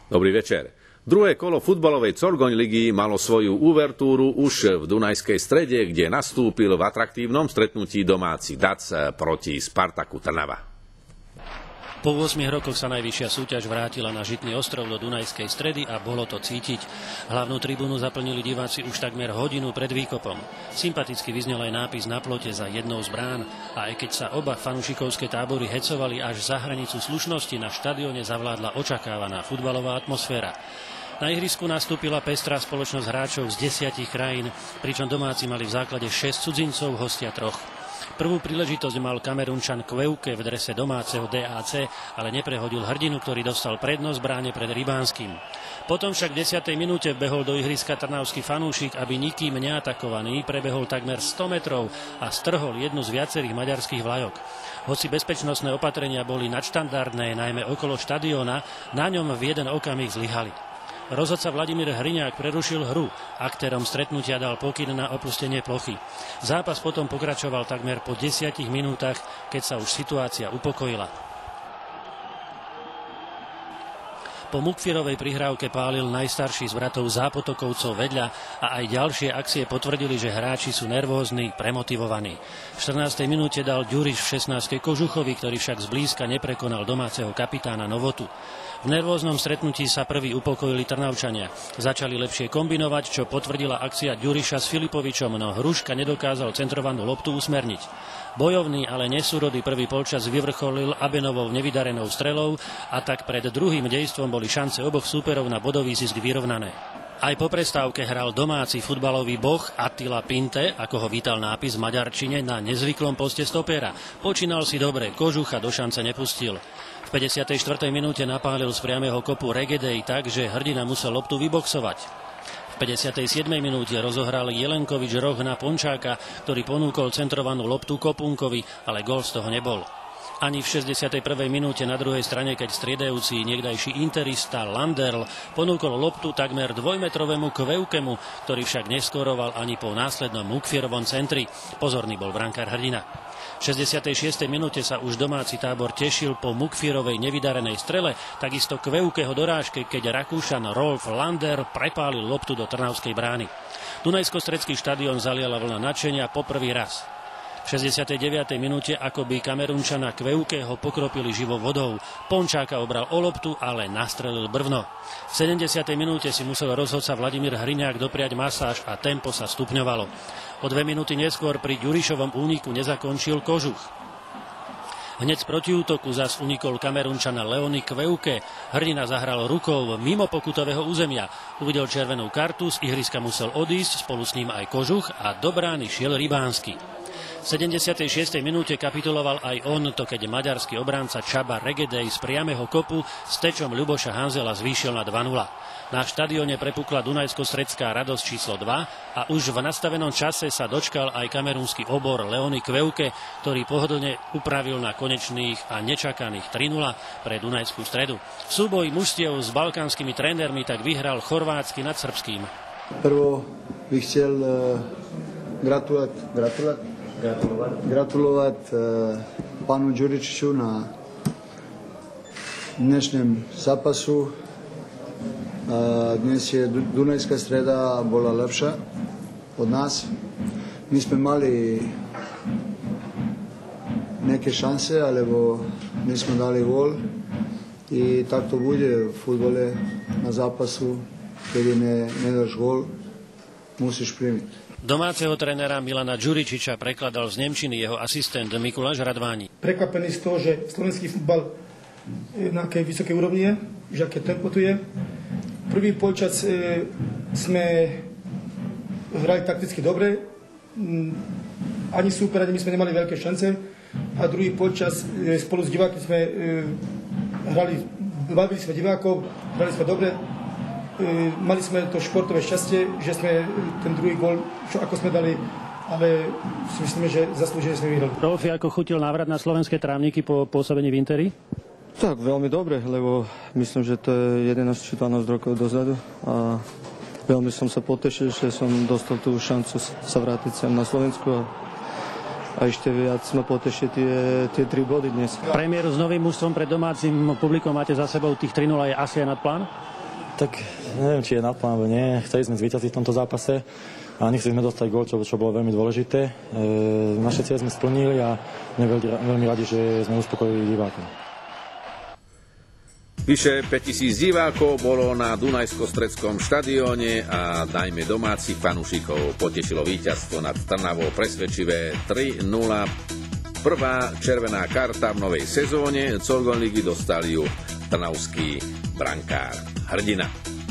Dobrý večer. Druhé kolo futbalovej Corgoň ligy malo svoju uvertúru už v Dunajskej Strede, kde nastúpil v atraktívnom stretnutí domáci Dac proti Spartaku Trnava. Po 8 rokoch sa najvyššia súťaž vrátila na Žitný ostrov do Dunajskej Stredy a bolo to cítiť. Hlavnú tribúnu zaplnili diváci už takmer hodinu pred výkopom. Sympaticky vyznel aj nápis na plote za jednou z brán a aj keď sa oba fanúšikovské tábory hecovali až za hranicu slušnosti, na štadióne zavládla očakávaná futbalová atmosféra. Na ihrisku nastúpila pestrá spoločnosť hráčov z 10 krajín, pričom domáci mali v základe 6 cudzincov, hostia 3. Prvú príležitosť mal Kamerunčan Kveuke v drese domáceho DAC, ale neprehodil hrdinu, ktorý dostal prednosť bráne pred Rybánskym. Potom však v 10. minúte behol do ihriska trnavský fanúšik, aby nikým neatakovaný prebehol takmer 100 metrov a strhol jednu z viacerých maďarských vlajok. Hoci bezpečnostné opatrenia boli nadštandardné, najmä okolo štadióna, na ňom v jeden okamih zlyhali. Rozhodca Vladimír Hriňák prerušil hru. Aktérom stretnutia dal pokyn na opustenie plochy. Zápas potom pokračoval takmer po 10 minútach, keď sa už situácia upokojila. Po Mukfirovej prihrávke pálil najstarší z bratov Zápotokovcov vedľa a aj ďalšie akcie potvrdili, že hráči sú nervózni, premotivovaní. V 14. minúte dal Ďuriš v 16. Kožuchovi, ktorý však zblízka neprekonal domáceho kapitána Novotu. V nervóznom stretnutí sa prví upokojili Trnavčania. Začali lepšie kombinovať, čo potvrdila akcia Ďuriša s Filipovičom, no Hruška nedokázal centrovanú loptu usmerniť. Bojovný, ale nesúrodý prvý polčas vyvrcholil Abenovou nevydarenou strelou a tak pred druhým dejstvom boli šance oboch súperov na bodový zisk vyrovnané. Aj po prestávke hral domáci futbalový boh Attila Pinte, ako ho vítal nápis v maďarčine, na nezvyklom poste stopera. Počínal si dobre, Kožucha do šance nepustil. V 54. minúte napálil z priamého kopu Regedej tak, že hrdina musel loptu vyboxovať. V 57. minúte rozohral Jelenkovič roh na Pončáka, ktorý ponúkol centrovanú loptu Kopunkovi, ale gól z toho nebol. Ani v 61. minúte na druhej strane, keď striedajúci niekdajší interista Landerl ponúkol loptu takmer dvojmetrovému Kveukemu, ktorý však neskóroval ani po následnom Mukfierovom centri. Pozorný bol brankár hrdina. V 66. minúte sa už domáci tábor tešil po Mukfierovej nevydarenej strele, takisto Kveukeho dorážke, keď Rakúšan Rolf Lander prepálil loptu do trnavskej brány. Dunajsko-stredský štadión zaliala vlna nadšenia po prvý raz. V 69. minúte akoby Kamerunčana Kveukeho pokropili živou vodou. Pončáka obral o loptu, ale nastrelil brvno. V 70. minúte si musel rozhodca Vladimír Hriňák dopriať masáž a tempo sa stupňovalo. O 2 minúty neskôr pri Ďurišovom úniku nezakončil Kožuch. Hneď z protiútoku zas unikol Kamerunčana Leony Kveuke. Hrdina zahral rukou mimo pokutového územia. Uvidel červenú kartu, z ihriska musel odísť, spolu s ním aj Kožuch a do brány šiel Rybánsky. V 76. minúte kapituloval aj on, to keď maďarský obránca Csaba Regedej z priameho kopu s tečom Ľuboša Hanzela zvýšil na 2-0. Na štadióne prepukla Dunajsko-stredská radosť číslo 2 a už v nastavenom čase sa dočkal aj kamerúnsky obor Leony Kveuke, ktorý pohodlne upravil na konečných a nečakaných 3-0 pre Dunajskú Stredu. V súboji mužstiev s balkánskymi trénermi tak vyhral chorvátsky nad srbským. Prvo bych chcel gratulovať pánu Ďuričiću na dnešnom zápasu. Dnes je Dunajská Streda bola lepša od nás. My sme mali neke šanse, alebo nismo dali gol. I tak to bude v futbole na zápasu, keď ne daš gol, musíš primiť. Domáceho trénera Milana Ďuričića prekladal z nemčiny jeho asistent Mikuláš Radváni. Prekvapený z toho, že slovenský futbal na akej vysokej úrovni je, že aké tempo tu je. Prvý polčas sme hrali takticky dobre, ani súper, ani my sme nemali veľké šance a druhý polčas spolu s divákmi sme hrali, bavili sme divákov, hrali sme dobre. Mali sme to športové šťastie, že sme ten druhý gól, čo ako sme dali, ale si myslíme, že zaslúžene sme vyhrali. Rolfi, ako chutil návrat na slovenské trávniky po pôsobení v Interi? Tak, veľmi dobre, lebo myslím, že to je 11 či 12 rokov dozadu a veľmi som sa potešil, že som dostal tú šancu sa vrátiť sem na Slovensku a ešte viac ma poteší tie 3 body dnes. Premiéru s novým mužstvom pred domácim publikom máte za sebou, tých 3-0 je asi aj nad plán? Tak neviem, či je naplán, alebo nie. Chceli sme zvíťaziť v tomto zápase a nechceli sme dostať gól, čo bolo veľmi dôležité. Naše cieľe sme splnili a sme veľmi radi, že sme uspokojili divákov. Vyše 5000 divákov bolo na Dunajsko-Stredskom štadióne a najmä domácich fanúšikov potešilo víťazstvo nad Trnavou presvedčivé 3-0. Prvá červená karta v novej sezóne Colgon ligy dostal ju trnavský brankár Hrdina.